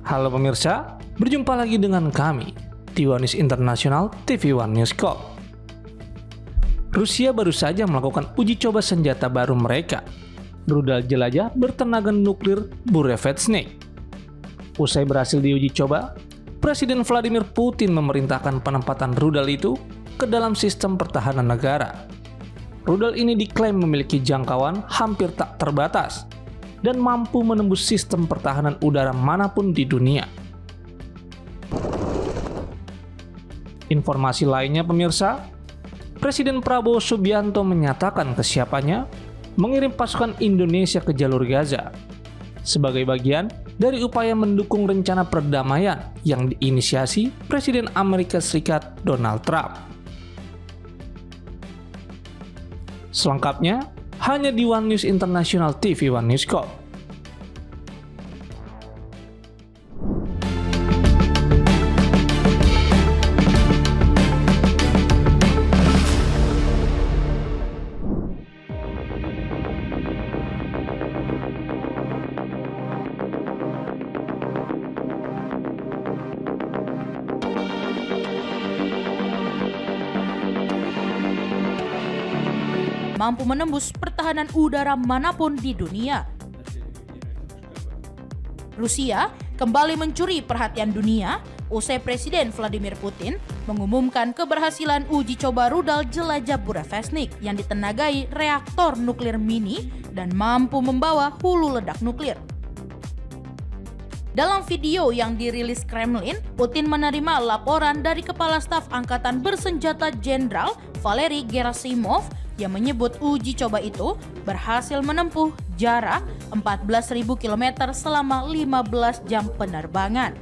Halo pemirsa, berjumpa lagi dengan kami di One News International TV One News Corp. Rusia baru saja melakukan uji coba senjata baru mereka, rudal jelajah bertenaga nuklir Burevestnik. Usai berhasil diuji coba, Presiden Vladimir Putin memerintahkan penempatan rudal itu ke dalam sistem pertahanan negara. Rudal ini diklaim memiliki jangkauan hampir tak terbatas dan mampu menembus sistem pertahanan udara manapun di dunia. Informasi lainnya pemirsa, Presiden Prabowo Subianto menyatakan kesiapannya mengirim pasukan Indonesia ke jalur Gaza sebagai bagian dari upaya mendukung rencana perdamaian yang diinisiasi Presiden Amerika Serikat Donald Trump. Selengkapnya hanya di One News International TV One News Corp. Mampu menembus pertahanan udara manapun di dunia. Rusia kembali mencuri perhatian dunia usai Presiden Vladimir Putin mengumumkan keberhasilan uji coba rudal jelajah Burevestnik yang ditenagai reaktor nuklir mini dan mampu membawa hulu ledak nuklir. Dalam video yang dirilis Kremlin, Putin menerima laporan dari Kepala Staf Angkatan Bersenjata Jenderal Valery Gerasimov yang menyebut uji coba itu berhasil menempuh jarak 14.000 km selama 15 jam penerbangan.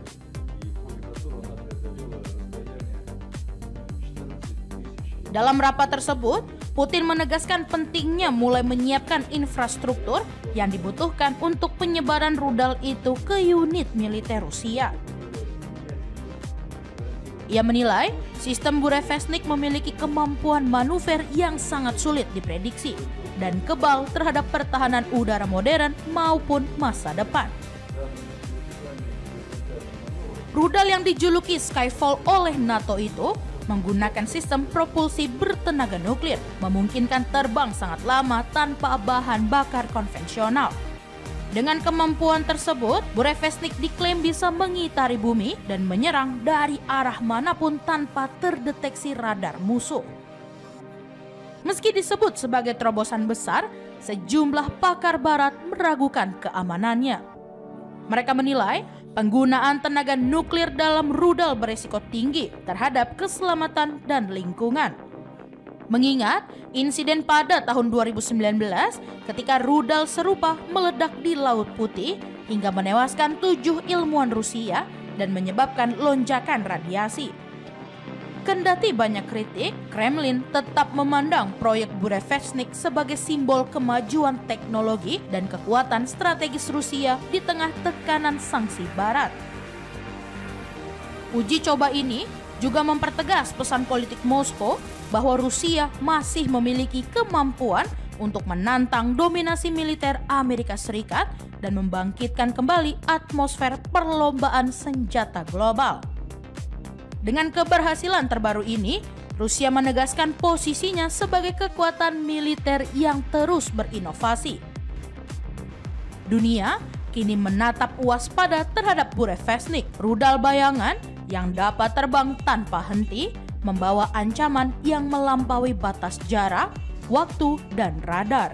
Dalam rapat tersebut, Putin menegaskan pentingnya mulai menyiapkan infrastruktur yang dibutuhkan untuk penyebaran rudal itu ke unit militer Rusia. Ia menilai sistem Burevestnik memiliki kemampuan manuver yang sangat sulit diprediksi dan kebal terhadap pertahanan udara modern maupun masa depan. Rudal yang dijuluki Skyfall oleh NATO itu menggunakan sistem propulsi bertenaga nuklir, memungkinkan terbang sangat lama tanpa bahan bakar konvensional. Dengan kemampuan tersebut, Burevestnik diklaim bisa mengitari bumi dan menyerang dari arah manapun tanpa terdeteksi radar musuh. Meski disebut sebagai terobosan besar, sejumlah pakar barat meragukan keamanannya. Mereka menilai penggunaan tenaga nuklir dalam rudal berisiko tinggi terhadap keselamatan dan lingkungan. Mengingat insiden pada tahun 2019 ketika rudal serupa meledak di Laut Putih hingga menewaskan 7 ilmuwan Rusia dan menyebabkan lonjakan radiasi. Kendati banyak kritik, Kremlin tetap memandang proyek Burevestnik sebagai simbol kemajuan teknologi dan kekuatan strategis Rusia di tengah tekanan sanksi Barat. Uji coba ini juga mempertegas pesan politik Moskow bahwa Rusia masih memiliki kemampuan untuk menantang dominasi militer Amerika Serikat dan membangkitkan kembali atmosfer perlombaan senjata global. Dengan keberhasilan terbaru ini, Rusia menegaskan posisinya sebagai kekuatan militer yang terus berinovasi. Dunia kini menatap waspada terhadap Burevestnik, rudal bayangan yang dapat terbang tanpa henti, membawa ancaman yang melampaui batas jarak, waktu, dan radar.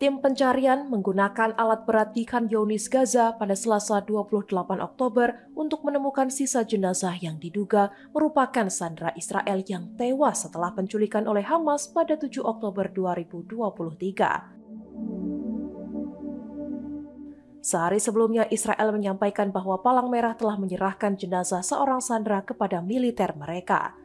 Tim pencarian menggunakan alat berat di Khan Younis, Gaza pada Selasa 28 Oktober untuk menemukan sisa jenazah yang diduga merupakan sandera Israel yang tewas setelah penculikan oleh Hamas pada 7 Oktober 2023. Sehari sebelumnya, Israel menyampaikan bahwa Palang Merah telah menyerahkan jenazah seorang sandera kepada militer mereka.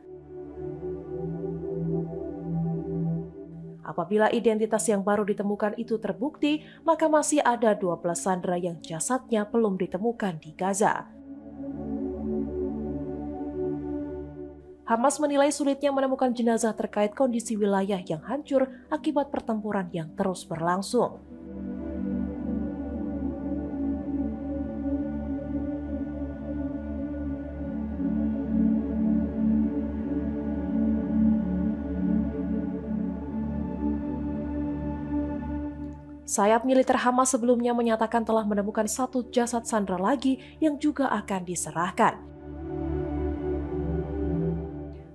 Apabila identitas yang baru ditemukan itu terbukti, maka masih ada 12 sandera yang jasadnya belum ditemukan di Gaza. Hamas menilai sulitnya menemukan jenazah terkait kondisi wilayah yang hancur akibat pertempuran yang terus berlangsung. Sayap militer Hamas sebelumnya menyatakan telah menemukan satu jasad sandera lagi yang juga akan diserahkan.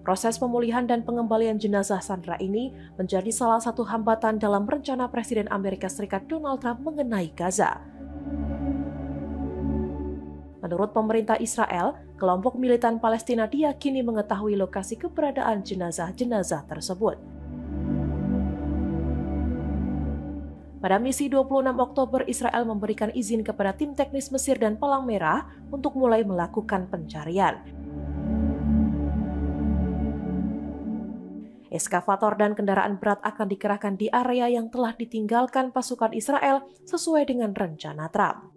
Proses pemulihan dan pengembalian jenazah sandera ini menjadi salah satu hambatan dalam rencana Presiden Amerika Serikat Donald Trump mengenai Gaza. Menurut pemerintah Israel, kelompok militan Palestina diyakini mengetahui lokasi keberadaan jenazah-jenazah tersebut. Pada misi 26 Oktober, Israel memberikan izin kepada tim teknis Mesir dan Palang Merah untuk mulai melakukan pencarian. Eskavator dan kendaraan berat akan dikerahkan di area yang telah ditinggalkan pasukan Israel sesuai dengan rencana Trump.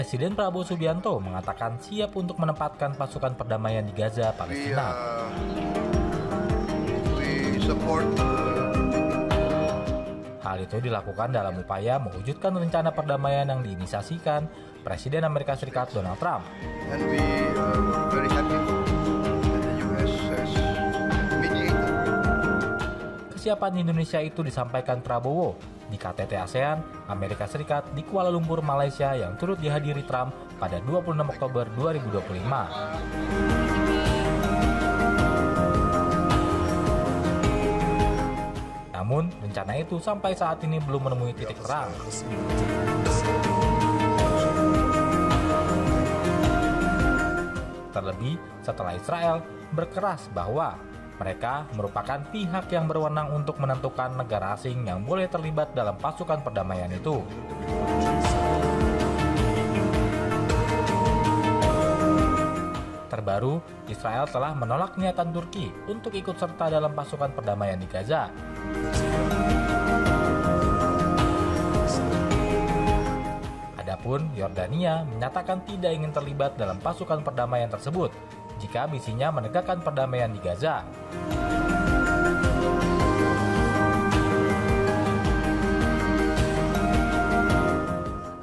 Presiden Prabowo Subianto mengatakan siap untuk menempatkan pasukan perdamaian di Gaza, Palestina. Hal itu dilakukan dalam upaya mewujudkan rencana perdamaian yang diinisiasikan Presiden Amerika Serikat Donald Trump. Kesiapan Indonesia itu disampaikan Prabowo di KTT ASEAN, Amerika Serikat di Kuala Lumpur, Malaysia yang turut dihadiri Trump pada 26 Oktober 2025. Namun, rencana itu sampai saat ini belum menemui titik terang. Terlebih setelah Israel berkeras bahwa mereka merupakan pihak yang berwenang untuk menentukan negara asing yang boleh terlibat dalam pasukan perdamaian itu. Terbaru, Israel telah menolak niatan Turki untuk ikut serta dalam pasukan perdamaian di Gaza. Adapun Yordania menyatakan tidak ingin terlibat dalam pasukan perdamaian tersebut jika misinya menegakkan perdamaian di Gaza.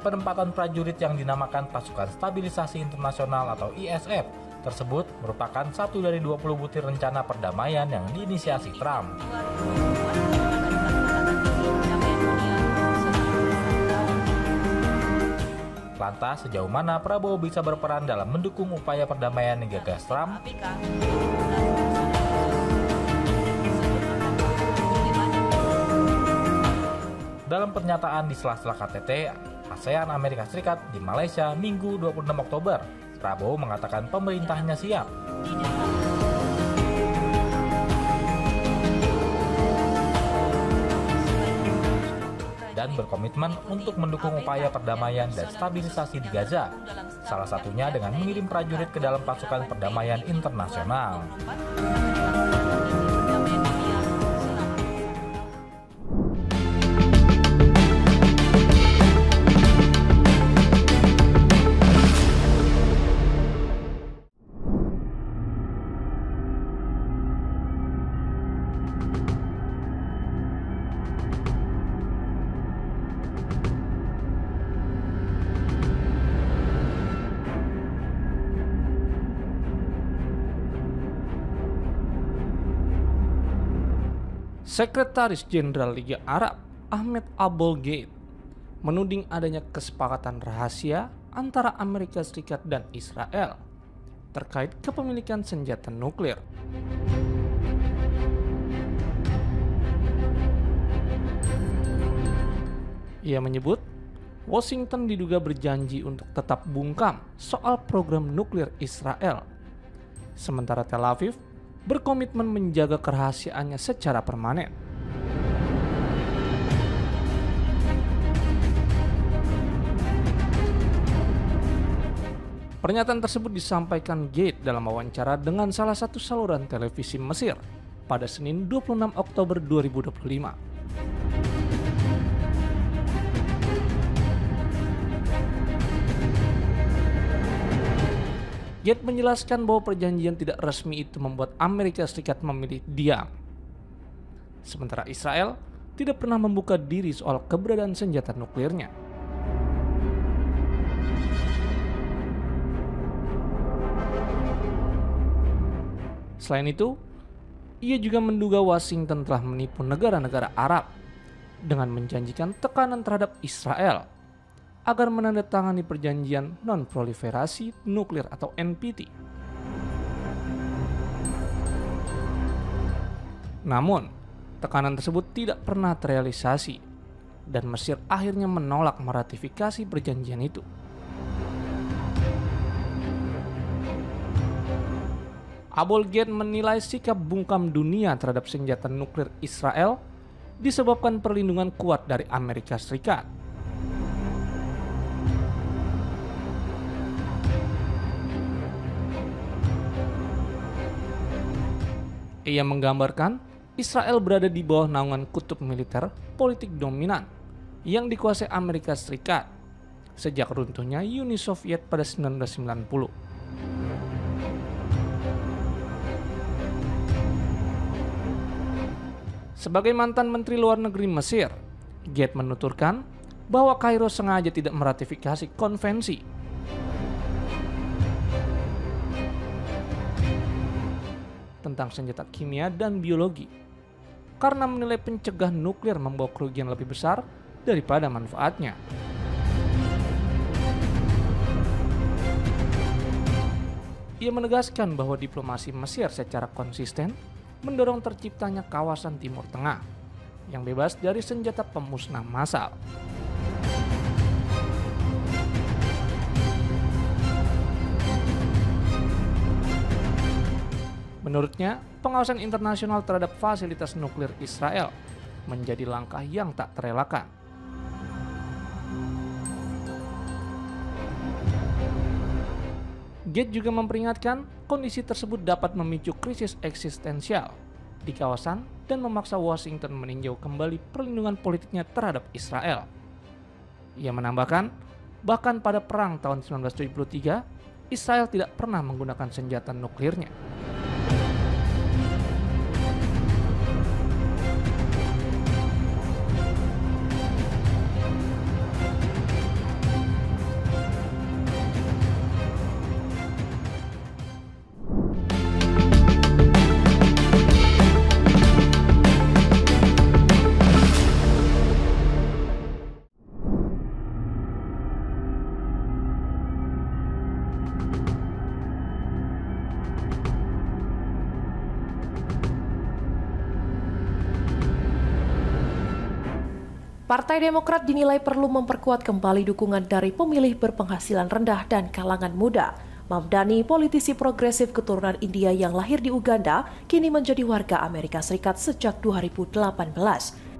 Penempatan prajurit yang dinamakan Pasukan Stabilisasi Internasional atau ISF tersebut merupakan satu dari 20 butir rencana perdamaian yang diinisiasi Trump. Lantas, sejauh mana Prabowo bisa berperan dalam mendukung upaya perdamaian yang digagas Trump? Dalam pernyataan di sela-sela KTT ASEAN Amerika Serikat di Malaysia Minggu 26 Oktober, Prabowo mengatakan pemerintahnya siap. Dan berkomitmen untuk mendukung upaya perdamaian dan stabilisasi di Gaza, salah satunya dengan mengirim prajurit ke dalam pasukan perdamaian internasional. Sekretaris Jenderal Liga Arab Ahmed Aboulgate menuding adanya kesepakatan rahasia antara Amerika Serikat dan Israel terkait kepemilikan senjata nuklir. Ia menyebut Washington diduga berjanji untuk tetap bungkam soal program nuklir Israel, sementara Tel Aviv berkomitmen menjaga kerahasiaannya secara permanen. Pernyataan tersebut disampaikan Gate dalam wawancara dengan salah satu saluran televisi Mesir pada Senin 26 Oktober 2025. Gate menjelaskan bahwa perjanjian tidak resmi itu membuat Amerika Serikat memilih diam. Sementara Israel tidak pernah membuka diri soal keberadaan senjata nuklirnya. Selain itu, ia juga menduga Washington telah menipu negara-negara Arab dengan menjanjikan tekanan terhadap Israel agar menandatangani perjanjian non-proliferasi nuklir atau NPT. Namun, tekanan tersebut tidak pernah terrealisasi dan Mesir akhirnya menolak meratifikasi perjanjian itu. Aboulgate menilai sikap bungkam dunia terhadap senjata nuklir Israel disebabkan perlindungan kuat dari Amerika Serikat. Ia menggambarkan Israel berada di bawah naungan kutub militer politik dominan yang dikuasai Amerika Serikat sejak runtuhnya Uni Soviet pada 1990. Sebagai mantan Menteri Luar Negeri Mesir, Gate menuturkan bahwa Kairo sengaja tidak meratifikasi konvensi. Tentang senjata kimia dan biologi karena menilai pencegahan nuklir membawa kerugian lebih besar daripada manfaatnya. Ia menegaskan bahwa diplomasi Mesir secara konsisten mendorong terciptanya kawasan Timur Tengah yang bebas dari senjata pemusnah massal. Menurutnya, pengawasan internasional terhadap fasilitas nuklir Israel menjadi langkah yang tak terelakkan. Gate juga memperingatkan kondisi tersebut dapat memicu krisis eksistensial di kawasan dan memaksa Washington meninjau kembali perlindungan politiknya terhadap Israel. Ia menambahkan, bahkan pada perang tahun 1973, Israel tidak pernah menggunakan senjata nuklirnya. Partai Demokrat dinilai perlu memperkuat kembali dukungan dari pemilih berpenghasilan rendah dan kalangan muda. Mamdani, politisi progresif keturunan India yang lahir di Uganda, kini menjadi warga Amerika Serikat sejak 2018.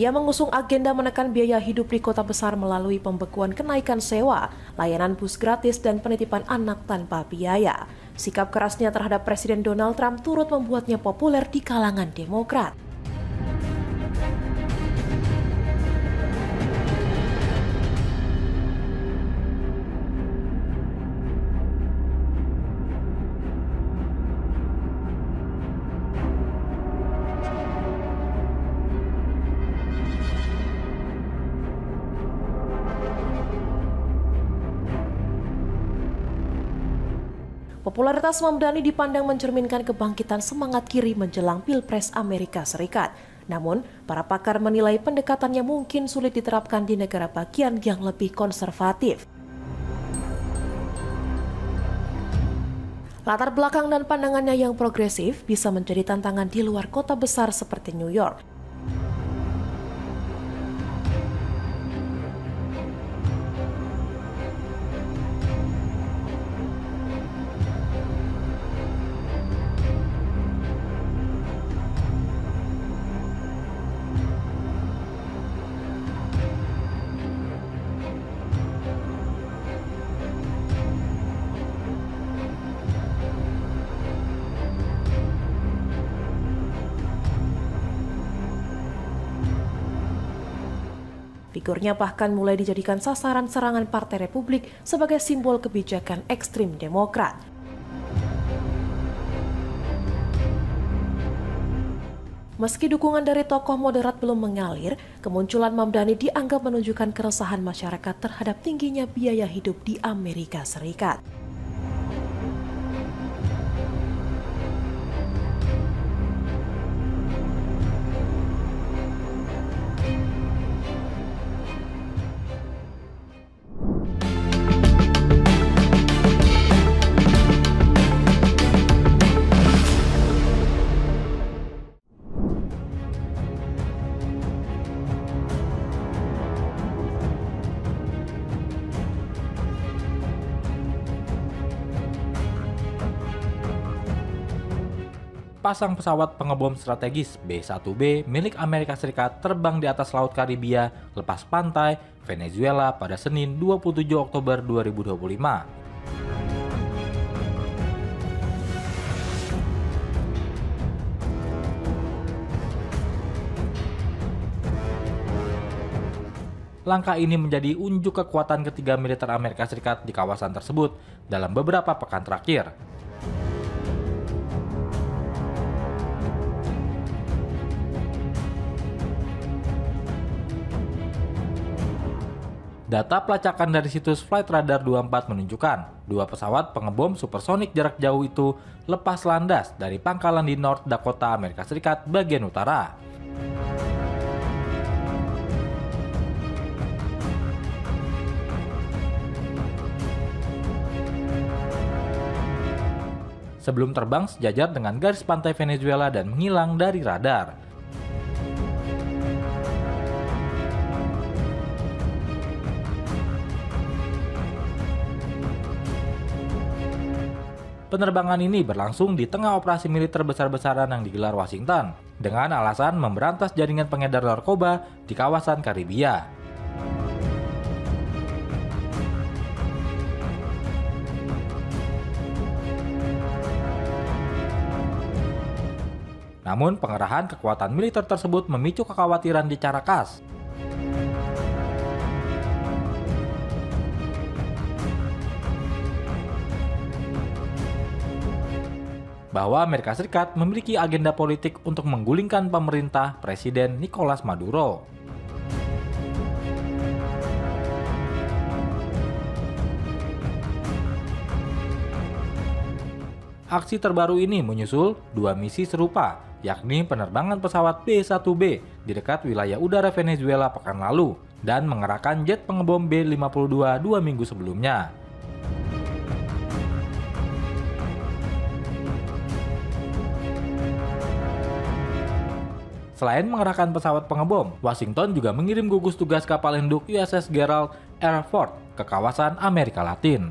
Ia mengusung agenda menekan biaya hidup di kota besar melalui pembekuan kenaikan sewa, layanan bus gratis, dan penitipan anak tanpa biaya. Sikap kerasnya terhadap Presiden Donald Trump turut membuatnya populer di kalangan Demokrat. Popularitas Mamdani dipandang mencerminkan kebangkitan semangat kiri menjelang Pilpres Amerika Serikat. Namun, para pakar menilai pendekatannya mungkin sulit diterapkan di negara bagian yang lebih konservatif. Latar belakang dan pandangannya yang progresif bisa menjadi tantangan di luar kota besar seperti New York. Figurnya bahkan mulai dijadikan sasaran serangan Partai Republik sebagai simbol kebijakan ekstrim Demokrat. Meski dukungan dari tokoh moderat belum mengalir, kemunculan Mamdani dianggap menunjukkan keresahan masyarakat terhadap tingginya biaya hidup di Amerika Serikat. Pasang pesawat pengebom strategis B-1B milik Amerika Serikat terbang di atas Laut Karibia lepas pantai Venezuela pada Senin 27 Oktober 2025. Langkah ini menjadi unjuk kekuatan ketiga militer Amerika Serikat di kawasan tersebut dalam beberapa pekan terakhir. Data pelacakan dari situs Flight Radar 24 menunjukkan dua pesawat pengebom supersonik jarak jauh itu lepas landas dari pangkalan di North Dakota, Amerika Serikat bagian utara. Sebelum terbang sejajar dengan garis pantai Venezuela dan menghilang dari radar. Penerbangan ini berlangsung di tengah operasi militer besar-besaran yang digelar Washington dengan alasan memberantas jaringan pengedar narkoba di kawasan Karibia. Namun, pengerahan kekuatan militer tersebut memicu kekhawatiran di Caracas. Bahwa Amerika Serikat memiliki agenda politik untuk menggulingkan pemerintah Presiden Nicolas Maduro. Aksi terbaru ini menyusul dua misi serupa, yakni penerbangan pesawat B-1B di dekat wilayah udara Venezuela pekan lalu dan mengerahkan jet pengebom B-52 2 minggu sebelumnya. Selain mengerahkan pesawat pengebom, Washington juga mengirim gugus tugas kapal induk USS Gerald R. Ford ke kawasan Amerika Latin.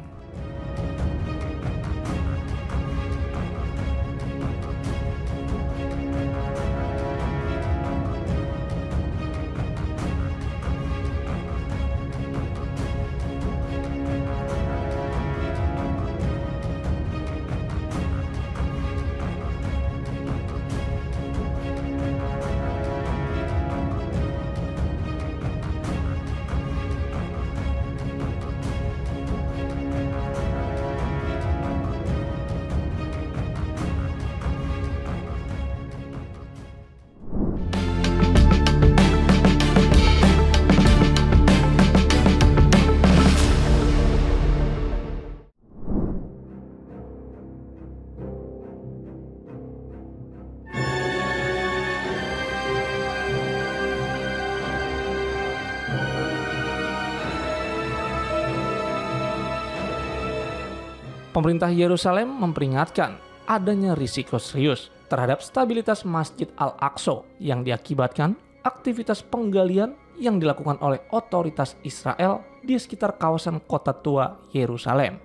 Pemerintah Yerusalem memperingatkan adanya risiko serius terhadap stabilitas Masjid Al-Aqsa yang diakibatkan aktivitas penggalian yang dilakukan oleh otoritas Israel di sekitar kawasan kota tua Yerusalem.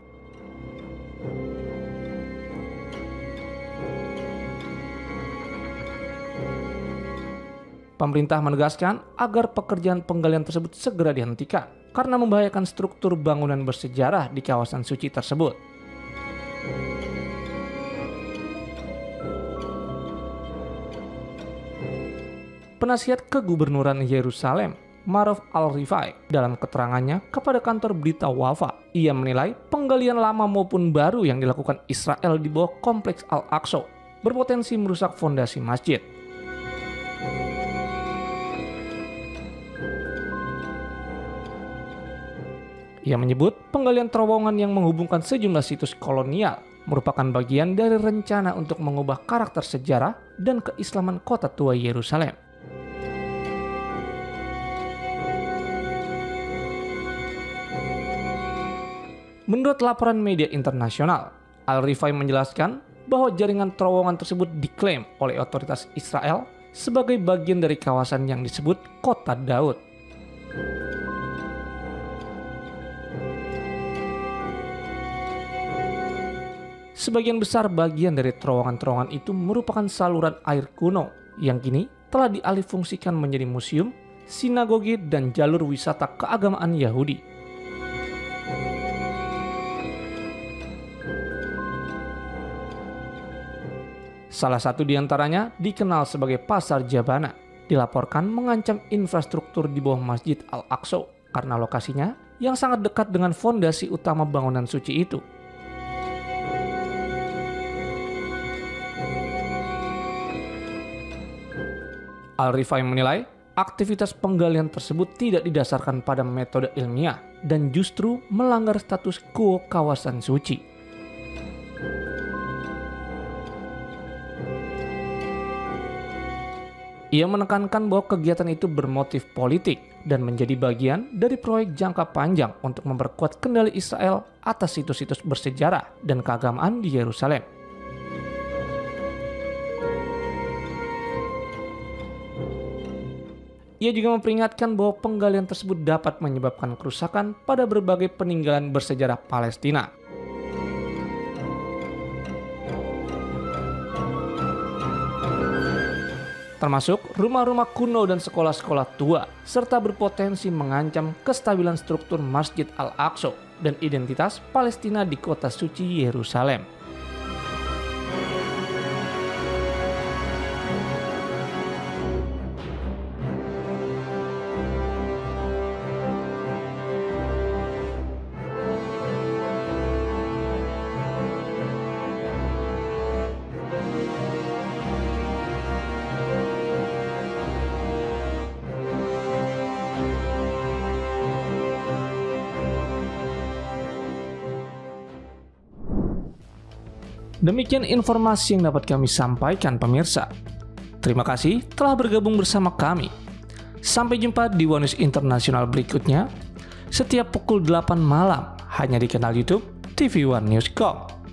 Pemerintah menegaskan agar pekerjaan penggalian tersebut segera dihentikan karena membahayakan struktur bangunan bersejarah di kawasan suci tersebut. Penasihat Kegubernuran Yerusalem, Maruf Al-Rifai, dalam keterangannya kepada kantor berita Wafa, ia menilai penggalian lama maupun baru yang dilakukan Israel di bawah kompleks Al-Aqsa berpotensi merusak fondasi masjid. Ia menyebut penggalian terowongan yang menghubungkan sejumlah situs kolonial merupakan bagian dari rencana untuk mengubah karakter sejarah dan keislaman kota tua Yerusalem. Menurut laporan media internasional, Al-Rifai menjelaskan bahwa jaringan terowongan tersebut diklaim oleh otoritas Israel sebagai bagian dari kawasan yang disebut Kota Daud. Sebagian besar bagian dari terowongan-terowongan itu merupakan saluran air kuno yang kini telah dialihfungsikan menjadi museum, sinagoge, dan jalur wisata keagamaan Yahudi. Salah satu di antaranya dikenal sebagai Pasar Jabana, dilaporkan mengancam infrastruktur di bawah Masjid Al-Aqsa karena lokasinya yang sangat dekat dengan fondasi utama bangunan suci itu. Al-Rifai menilai aktivitas penggalian tersebut tidak didasarkan pada metode ilmiah dan justru melanggar status quo kawasan suci. Ia menekankan bahwa kegiatan itu bermotif politik dan menjadi bagian dari proyek jangka panjang untuk memperkuat kendali Israel atas situs-situs bersejarah dan keagamaan di Yerusalem. Ia juga memperingatkan bahwa penggalian tersebut dapat menyebabkan kerusakan pada berbagai peninggalan bersejarah Palestina. Termasuk rumah-rumah kuno dan sekolah-sekolah tua, serta berpotensi mengancam kestabilan struktur Masjid Al-Aqsa dan identitas Palestina di kota suci Yerusalem. Demikian informasi yang dapat kami sampaikan pemirsa. Terima kasih telah bergabung bersama kami. Sampai jumpa di One News Internasional berikutnya, setiap pukul 8 malam hanya di kanal YouTube TV One News.com.